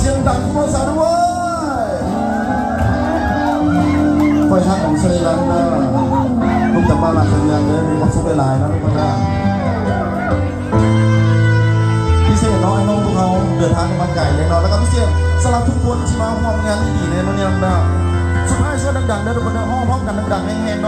เสียงดังของสาวด้วยคอยทักของเซรันนะลูกจากบ้านหลังเซรันเลยมีความสุขหลายๆนะลูกคนนั้นพิเศษเนาะไอ้น้องพวกเขาเดินทางกันมาไกลเลยเนาะแล้วก็พิเศษสำหรับทุกคนที่มาร่วมงานดีๆในวันนี้นะสุดท้ายช่วยดังๆได้ทุกคนในห้องพร้อมกันดังๆแห้งๆ